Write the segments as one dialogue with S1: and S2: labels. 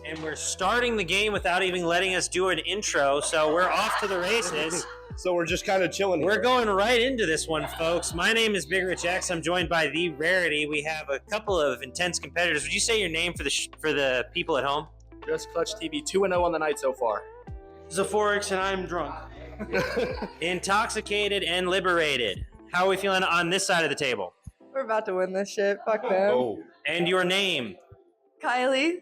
S1: And we're starting the game without even letting us do an intro, so we're off to the races.
S2: So we're just kind of chilling here.
S1: We're going right into this one, folks. My name is Big Rich X. I'm joined by The Rarity. We have a couple of intense competitors. Would you say your name for the people at home?
S3: Just Clutch TV, 2-0 on the night so far.
S4: Zaforix, and I'm drunk.
S1: Intoxicated and liberated. How are we feeling on this side of the table?
S5: We're about to win this shit. Fuck them.
S2: Oh.
S1: And your name?
S5: Kylie.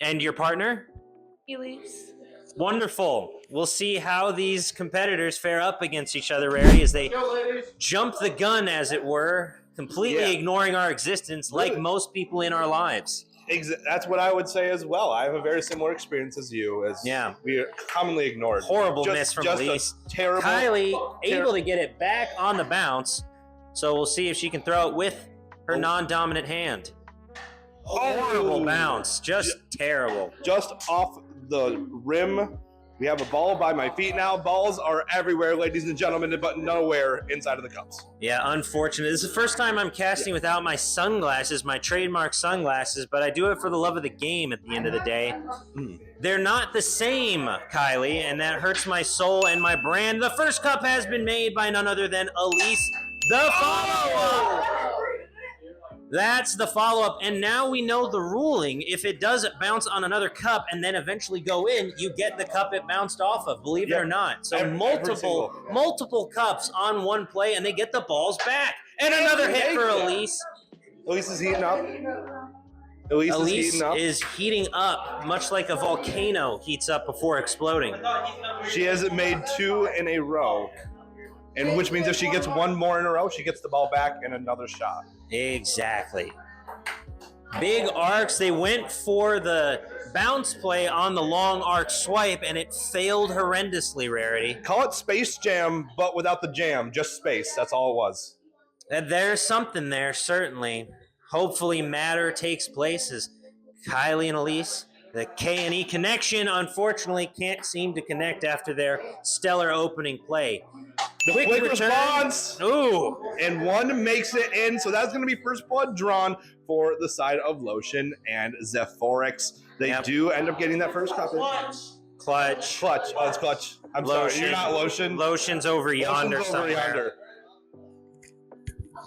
S1: And your partner?
S5: Elise.
S1: Wonderful. We'll see how these competitors fare up against each other, Rarity, as they jump the gun, as it were, completely ignoring our existence like most people in our lives.
S2: That's what I would say as well. I have a very similar experience as you. We are commonly ignored.
S1: Horrible miss from Elise.
S2: Terrible.
S1: Kylie able to get it back on the bounce, so we'll see if she can throw it with her non-dominant hand. Horrible bounce, just terrible.
S2: Just off the rim. We have a ball by my feet now. Balls are everywhere, ladies and gentlemen, but nowhere inside of the cups.
S1: Yeah, unfortunate. This is the first time I'm casting without my sunglasses, my trademark sunglasses, but I do it for the love of the game at the end of the day. They're not the same, Kylie, and that hurts my soul and my brand. The first cup has been made by none other than Elise, the follow-up. That's the follow-up, and now we know the ruling. If it does bounce on another cup and then eventually go in, you get the cup it bounced off of, believe it or not. So multiple cups on one play, and they get the balls back. And another hit for Elise.
S2: Elise is heating up. Elise
S1: is heating up, much like a volcano heats up before exploding.
S2: She hasn't made 2 in a row. And which means if she gets 1 more in a row, she gets the ball back and another shot.
S1: Exactly. Big arcs. They went for the bounce play on the long arc swipe, and it failed horrendously, Rarity.
S2: Call it Space Jam, but without the jam. Just space. That's all it was.
S1: There's something there, certainly. Hopefully matter takes place as Kylie and Elise. The K&E connection, unfortunately, can't seem to connect after their stellar opening play.
S2: The quick response.
S1: Ooh.
S2: And one makes it in. So that's going to be first blood drawn for the side of Lotion and Zaforix. They do end up getting that first cup.
S1: Clutch.
S2: Oh, it's Clutch. I'm sorry. You're not Lotion.
S1: Lotion's over yonder somewhere.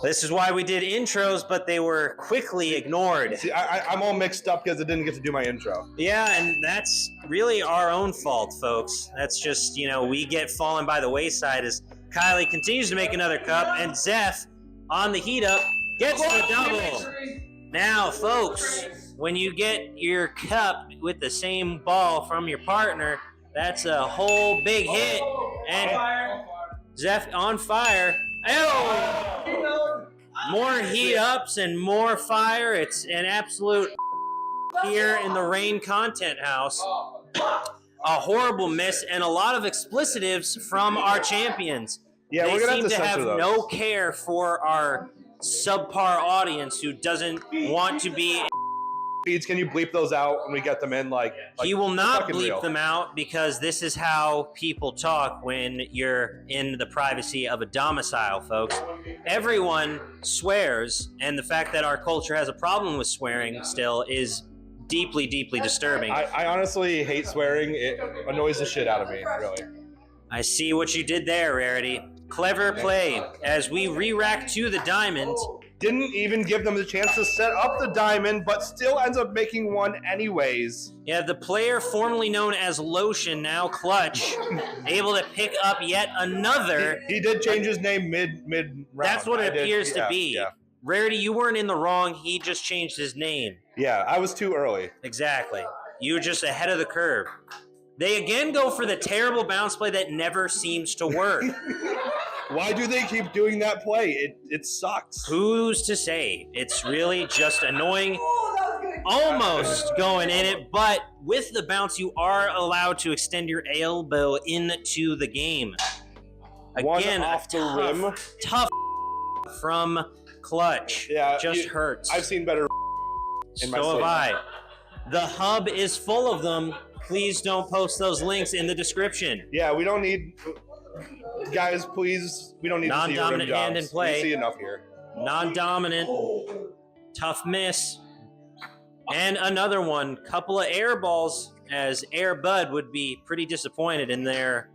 S1: This is why we did intros, but they were quickly ignored.
S2: See, I'm all mixed up because I didn't get to do my intro.
S1: Yeah, and that's really our own fault, folks. That's just, we get fallen by the wayside as Kylie continues to make another cup, and Zeph, on the heat up, gets the double. Now, folks, when you get your cup with the same ball from your partner, that's a whole big hit. And Zeph on fire. Oh! More heat ups and more fire. It's an absolute here in the Rain Content House. A horrible miss and a lot of explicitives from our champions.
S2: Yeah,
S1: they
S2: we're gonna
S1: seem
S2: have to
S1: have
S2: censor
S1: no care for our subpar audience who doesn't want to be.
S2: Can you bleep those out when we get them in?
S1: He will not bleep them out because this is how people talk when you're in the privacy of a domicile, folks. Everyone swears, and the fact that our culture has a problem with swearing still is deeply, deeply disturbing.
S2: I honestly hate swearing. It annoys the shit out of me, really.
S1: I see what you did there, Rarity. Clever play as we re-rack to the diamond.
S2: Didn't even give them the chance to set up the diamond, but still ends up making one anyways.
S1: Yeah, the player formerly known as Lotion, now Clutch, able to pick up yet another.
S2: He did change his name mid round.
S1: That's what it appears to be.
S2: Yeah.
S1: Rarity, you weren't in the wrong. He just changed his name.
S2: Yeah, I was too early.
S1: Exactly. You were just ahead of the curve. They again go for the terrible bounce play that never seems to work.
S2: Why do they keep doing that play? It sucks.
S1: Who's to say? It's really just annoying. Almost going in it, but with the bounce, you are allowed to extend your elbow into the game. Again,
S2: one off the rim.
S1: Tough from Clutch.
S2: Yeah,
S1: just hurts.
S2: I've seen better in my
S1: So
S2: sleep.
S1: have I. The hub is full of them. Please don't post those links in the description.
S2: Yeah, we don't need... Guys, please, we don't need to see your rim
S1: non-dominant hand in
S2: jobs.
S1: play.
S2: We see enough here.
S1: Non-dominant. Tough miss. And another one, couple of air balls, as Air Bud would be pretty disappointed in their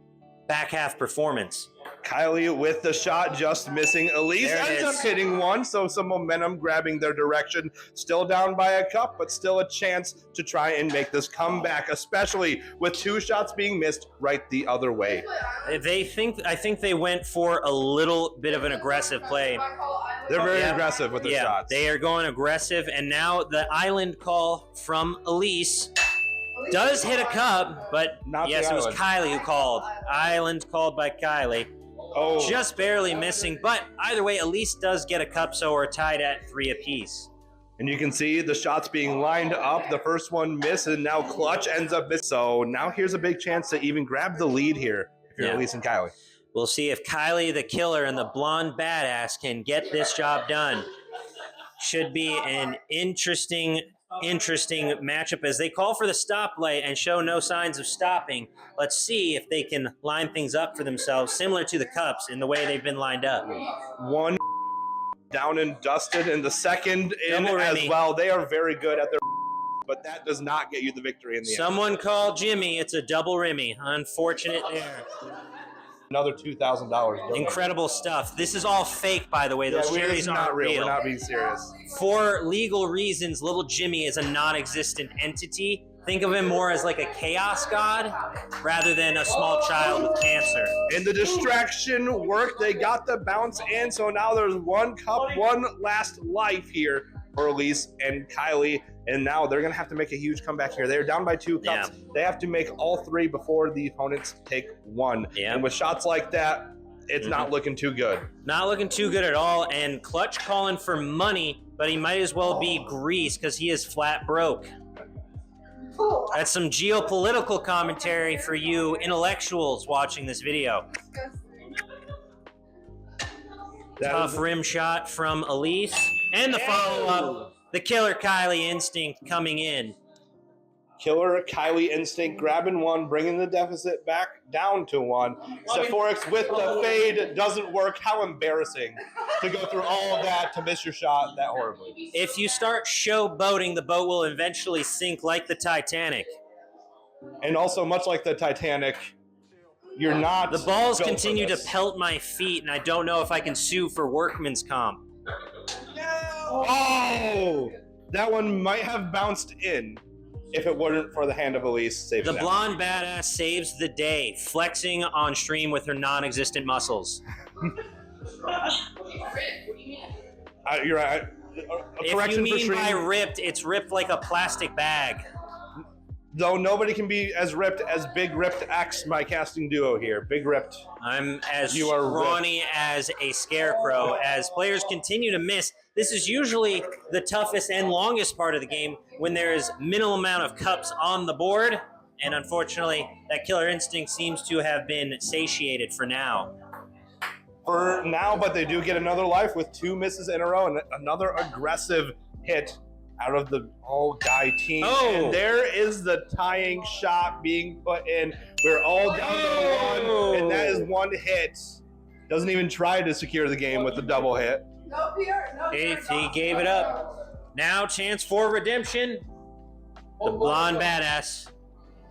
S1: back half performance.
S2: Kylie with the shot, just missing. Elise
S1: There it
S2: ends up
S1: is.
S2: hitting one, so some momentum grabbing their direction. Still down by a cup, but still a chance to try and make this comeback, especially with 2 shots being missed right the other way.
S1: I think they went for a little bit of an aggressive play.
S2: They're very
S1: Yeah.
S2: aggressive with their shots.
S1: They are going aggressive, and now the island call from Elise does hit a cup, but
S2: Not the
S1: yes, it was
S2: island.
S1: Kylie who called. Island called by Kylie.
S2: Oh,
S1: Just barely missing, but either way, Elise does get a cup, so we're tied at 3 apiece.
S2: and you can see the shots being lined up. The first one missed, and now Clutch ends up missing. So now here's a big chance to even grab the lead here if you're
S1: Yeah.
S2: Elise and Kylie.
S1: We'll see if Kylie the killer and the blonde badass can get this job done. Should be an interesting matchup as they call for the stoplight and show no signs of stopping. Let's see if they can line things up for themselves, similar to the cups in the way they've been lined up.
S2: One down and dusted, and the second in
S1: Double
S2: as
S1: Remy.
S2: well. They are very good at their, but that does not get you the victory in the end.
S1: Someone called Jimmy. It's a double Remy. Unfortunate there.
S2: Another $2,000.
S1: Incredible stuff. This is all fake, by the way. Those
S2: This
S1: cherries
S2: is
S1: aren't
S2: not real.
S1: real.
S2: We're not being serious.
S1: For legal reasons, little Jimmy is a non-existent entity. Think of him more as like a chaos god rather than a small child with cancer.
S2: And the distraction worked. They got the bounce in, so now there's 1 cup, 1 last life here for Elise and Kylie. And now they're going to have to make a huge comeback here. They're down by 2 cups.
S1: Yeah.
S2: They have to make all 3 before the opponents take 1.
S1: Yeah.
S2: And with shots like that, it's not looking too good.
S1: Not looking too good at all. And Clutch calling for money, but he might as well be grease because he is flat broke. That's some geopolitical commentary for you intellectuals watching this video.
S2: That
S1: Tough
S2: was-
S1: rim shot from Elise. And the follow-up, the killer Kylie instinct coming in.
S2: Killer Kylie instinct grabbing 1, bringing the deficit back down to 1. Sephorex with the fade doesn't work. How embarrassing to go through all of that to miss your shot that horribly.
S1: If you start showboating, the boat will eventually sink like the Titanic.
S2: And also, much like the Titanic, you're not.
S1: The balls
S2: built for
S1: continue to
S2: this.
S1: pelt my feet, and I don't know if I can sue for workman's comp.
S2: Oh! That one might have bounced in if it weren't for the hand of Elise saving
S1: The
S2: that.
S1: blonde badass saves the day, flexing on stream with her non-existent muscles.
S2: You're right. A
S1: If you
S2: correction for
S1: mean by
S2: stream.
S1: ripped, it's ripped like a plastic bag.
S2: Though nobody can be as ripped as Big Ripped X, my casting duo here. Big Ripped.
S1: I'm as
S2: You are
S1: scrawny as a scarecrow. As players continue to miss, this is usually the toughest and longest part of the game when there is minimal amount of cups on the board. And unfortunately, that killer instinct seems to have been satiated for now.
S2: For now, but they do get another life with 2 misses in a row and another aggressive hit out of the all-guy team.
S1: Oh.
S2: And there is the tying shot being put in. We're all down to 1, and that is 1 hit. Doesn't even try to secure the game with the double hit.
S1: He gave it up. Now, chance for redemption. The blonde badass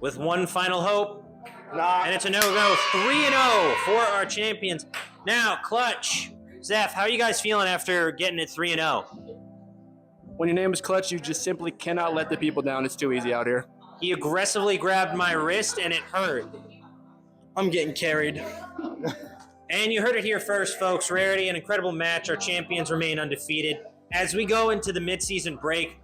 S1: with 1 final hope.
S2: Not
S1: And it's a no-go. 3-0 for our champions. Now, Clutch. Zeph, how are you guys feeling after getting it 3-0?
S3: When your name is Clutch, you just simply cannot let the people down. It's too easy out here.
S1: He aggressively grabbed my wrist, and it hurt.
S4: I'm getting carried.
S1: And you heard it here first, folks. Rarity, an incredible match. Our champions remain undefeated. As we go into the midseason break,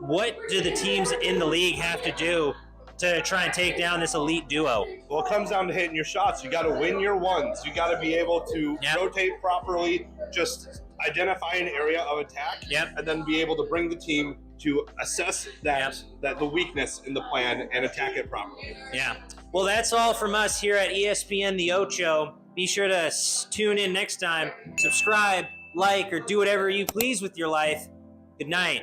S1: what do the teams in the league have to do to try and take down this elite duo?
S2: Well, it comes down to hitting your shots. You got to win your ones. You got to be able to
S1: Yep.
S2: rotate properly, just identify an area of attack,
S1: Yep.
S2: and then be able to bring the team to assess that the weakness in the plan and attack it properly.
S1: Yeah. Well, that's all from us here at ESPN The Ocho. Be sure to tune in next time. Subscribe, like, or do whatever you please with your life. Good night.